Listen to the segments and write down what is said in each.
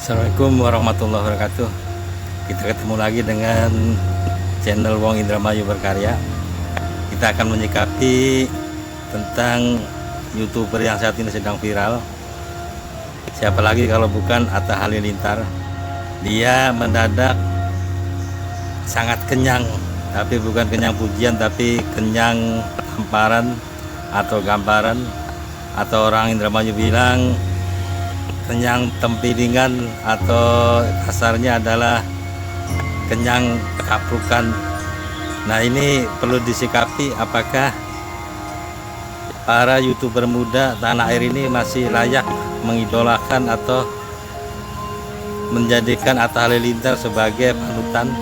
Assalamualaikum warahmatullahi wabarakatuh. Kita ketemu lagi dengan channel Wong Indramayu Berkarya. Kita akan menyikapi tentang YouTuber yang saat ini sedang viral. Siapa lagi kalau bukan Atta Halilintar. Dia mendadak sangat kenyang, tapi bukan kenyang pujian, tapi kenyang tamparan atau gambaran, atau orang Indramayu bilang kenyang tempilingan, atau kasarnya adalah kenyang kaprukan. Nah, ini perlu disikapi apakah para YouTuber muda tanah air ini masih layak mengidolakan atau menjadikan Atta Halilintar sebagai panutan.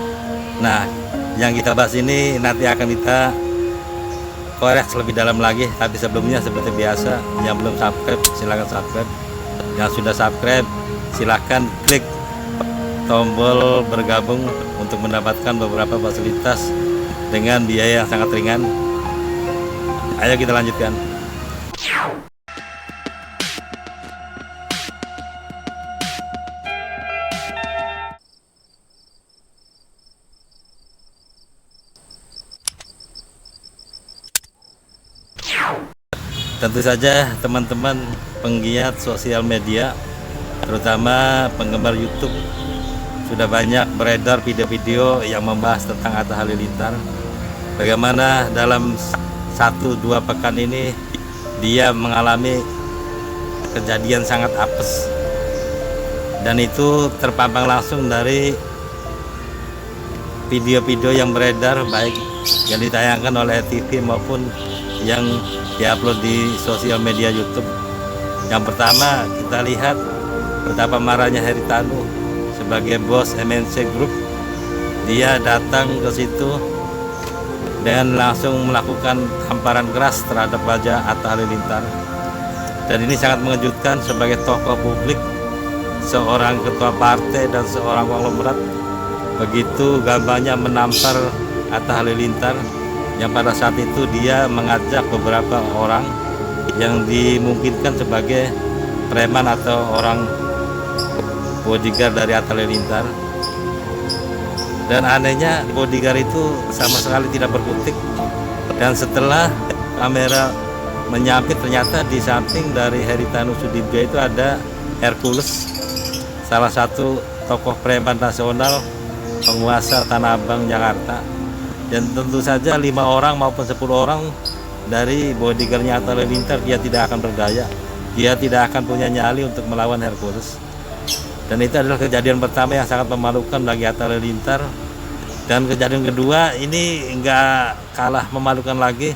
Nah, yang kita bahas ini nanti akan kita korek lebih dalam lagi, tapi sebelumnya seperti biasa, yang belum subscribe silahkan subscribe. Yang sudah subscribe silahkan klik tombol bergabung untuk mendapatkan beberapa fasilitas dengan biaya yang sangat ringan. Ayo kita lanjutkan. Tentu saja teman-teman penggiat sosial media, terutama penggemar YouTube, sudah banyak beredar video-video yang membahas tentang Atta Halilintar. Bagaimana dalam 1-2 pekan ini dia mengalami kejadian sangat apes, dan itu terpampang langsung dari video-video yang beredar, baik yang ditayangkan oleh TV maupun yang diupload di sosial media YouTube. Yang pertama, kita lihat betapa marahnya Haritanu sebagai bos MNC Group. Dia datang ke situ dan langsung melakukan hamparan keras terhadap wajah Atta Halilintar. Dan ini sangat mengejutkan sebagai tokoh publik, seorang ketua partai dan seorang konglomerat, begitu gambarnya menampar Atta Halilintar, yang pada saat itu dia mengajak beberapa orang yang dimungkinkan sebagai preman atau orang bodyguard dari Atta Halilintar. Dan anehnya bodyguard itu sama sekali tidak berkutik, dan setelah kamera menyapit ternyata di samping dari Haritanu Sudibyo itu ada Hercules, salah satu tokoh preman nasional, penguasa Tanah Abang Jakarta. Dan tentu saja 5 orang maupun 10 orang dari bodyguardnya Atta Halilintar dia tidak akan berdaya, dia tidak akan punya nyali untuk melawan Hercules. Dan itu adalah kejadian pertama yang sangat memalukan bagi Atta Halilintar. Dan kejadian kedua ini enggak kalah memalukan lagi,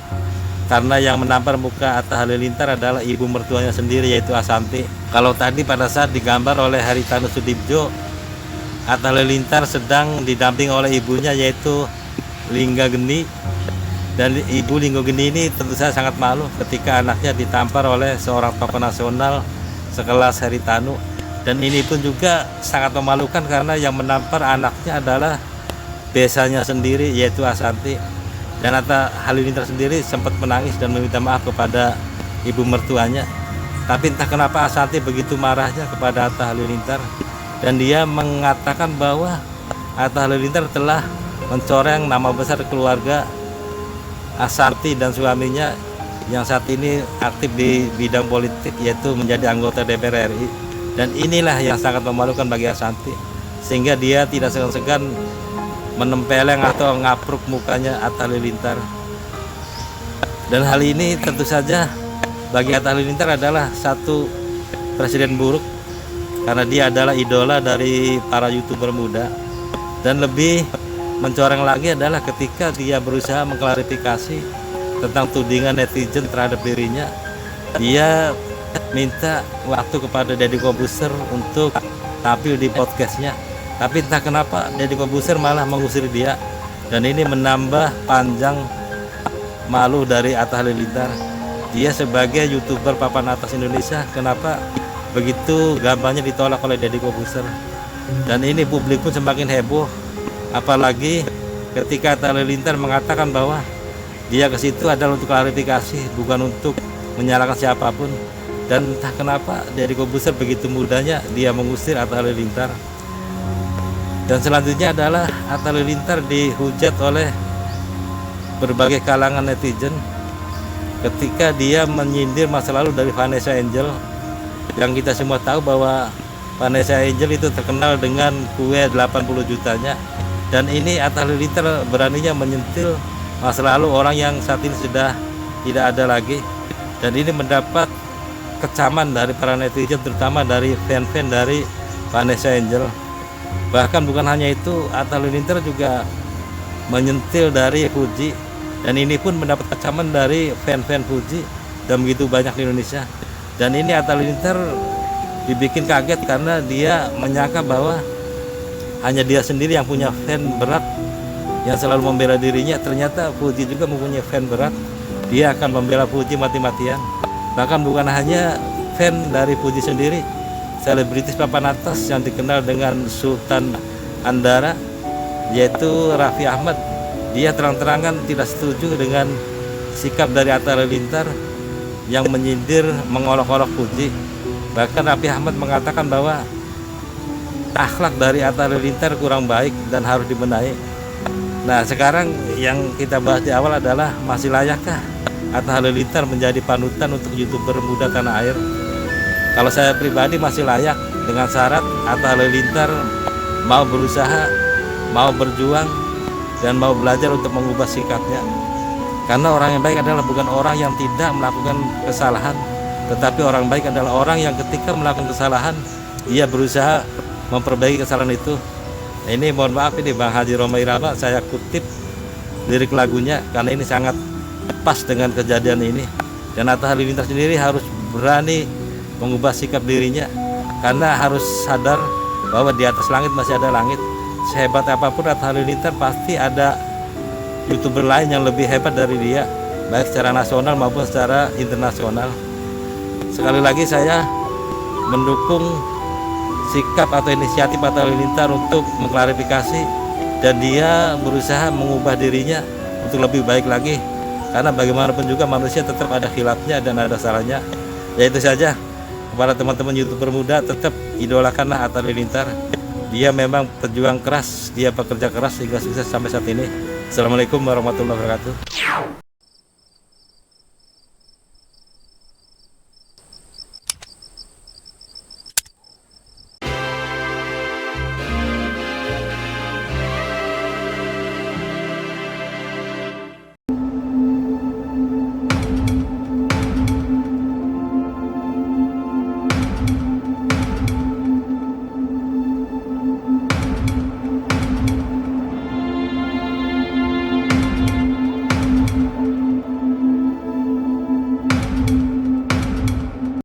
karena yang menampar muka Atta Halilintar adalah ibu mertuanya sendiri, yaitu Asanti. Kalau tadi pada saat digambar oleh Haritanu Sudibyo, Atta Halilintar sedang didamping oleh ibunya, yaitu Lingga Geni. Dan ibu Lingga Geni ini tentu saja sangat malu ketika anaknya ditampar oleh seorang tokoh nasional sekelas Haritanu. Dan ini pun juga sangat memalukan karena yang menampar anaknya adalah besanya sendiri, yaitu Asanti. Dan Atta Halilintar sendiri sempat menangis dan meminta maaf kepada ibu mertuanya. Tapi entah kenapa Asanti begitu marahnya kepada Atta Halilintar, dan dia mengatakan bahwa Atta Halilintar telah mencoreng nama besar keluarga Asanti dan suaminya yang saat ini aktif di bidang politik, yaitu menjadi anggota DPR RI. Dan inilah yang sangat memalukan bagi Asanti, sehingga dia tidak segan-segan menempeleng atau ngapruk mukanya Atta Halilintar. Dan hal ini tentu saja bagi Atta Halilintar adalah satu presiden buruk, karena dia adalah idola dari para YouTuber muda. Dan lebih mencoreng lagi adalah ketika dia berusaha mengklarifikasi tentang tudingan netizen terhadap dirinya. Dia minta waktu kepada Deddy Corbuzier untuk tampil di podcastnya, tapi entah kenapa Deddy Corbuzier malah mengusir dia. Dan ini menambah panjang malu dari Atta Halilintar. Dia sebagai YouTuber papan atas Indonesia, kenapa begitu gambarnya ditolak oleh Deddy Corbuzier? Dan ini publik pun semakin heboh, apalagi ketika Atta Halilintar mengatakan bahwa dia ke situ adalah untuk klarifikasi, bukan untuk menyalahkan siapapun. Dan entah kenapa Deddy Corbuzier begitu mudahnya dia mengusir Atta Halilintar. Dan selanjutnya adalah Atta Halilintar dihujat oleh berbagai kalangan netizen ketika dia menyindir masa lalu dari Vanessa Angel, yang kita semua tahu bahwa Vanessa Angel itu terkenal dengan kue 80 jutanya. Dan ini Atta Halilintar beraninya menyentil masa lalu orang yang saat ini sudah tidak ada lagi. Dan ini mendapat kecaman dari para netizen, terutama dari fan-fan dari Vanessa Angel. Bahkan bukan hanya itu, Atta Halilintar juga menyentil dari Fuji, dan ini pun mendapat kecaman dari fan-fan Fuji dan begitu banyak di Indonesia. Dan ini Atta Halilintar dibikin kaget karena dia menyangka bahwa hanya dia sendiri yang punya fan berat yang selalu membela dirinya. Ternyata Fuji juga mempunyai fan berat, dia akan membela Fuji mati-matian. Bahkan bukan hanya fan dari Fuji sendiri, selebritis papan atas yang dikenal dengan Sultan Andara, yaitu Raffi Ahmad, dia terang-terangan tidak setuju dengan sikap dari Atta Halilintar yang menyindir, mengolok-olok Fuji. Bahkan Raffi Ahmad mengatakan bahwa akhlak dari Atta Halilintar kurang baik dan harus dibenahi. Nah, sekarang yang kita bahas di awal adalah masih layakkah Atta Halilintar menjadi panutan untuk YouTuber muda tanah air? Kalau saya pribadi masih layak, dengan syarat Atta Halilintar mau berusaha, mau berjuang, dan mau belajar untuk mengubah sikapnya. Karena orang yang baik adalah bukan orang yang tidak melakukan kesalahan, tetapi orang baik adalah orang yang ketika melakukan kesalahan, ia berusaha memperbaiki kesalahan itu. Nah, ini mohon maaf, ini Bang Haji Rhoma Irama saya kutip lirik lagunya karena ini sangat pas dengan kejadian ini. Dan Atta Halilintar sendiri harus berani mengubah sikap dirinya, karena harus sadar bahwa di atas langit masih ada langit. Sehebat apapun Atta Halilintar, pasti ada YouTuber lain yang lebih hebat dari dia, baik secara nasional maupun secara internasional. Sekali lagi saya mendukung sikap atau inisiatif Atta Halilintar untuk mengklarifikasi, dan dia berusaha mengubah dirinya untuk lebih baik lagi. Karena bagaimanapun juga manusia tetap ada khilafnya dan ada salahnya. Yaitu saja, kepada teman-teman YouTuber muda, tetap idolakanlah Atta Halilintar. Dia memang pejuang keras, dia bekerja keras sehingga sukses sampai saat ini. Assalamualaikum warahmatullahi wabarakatuh.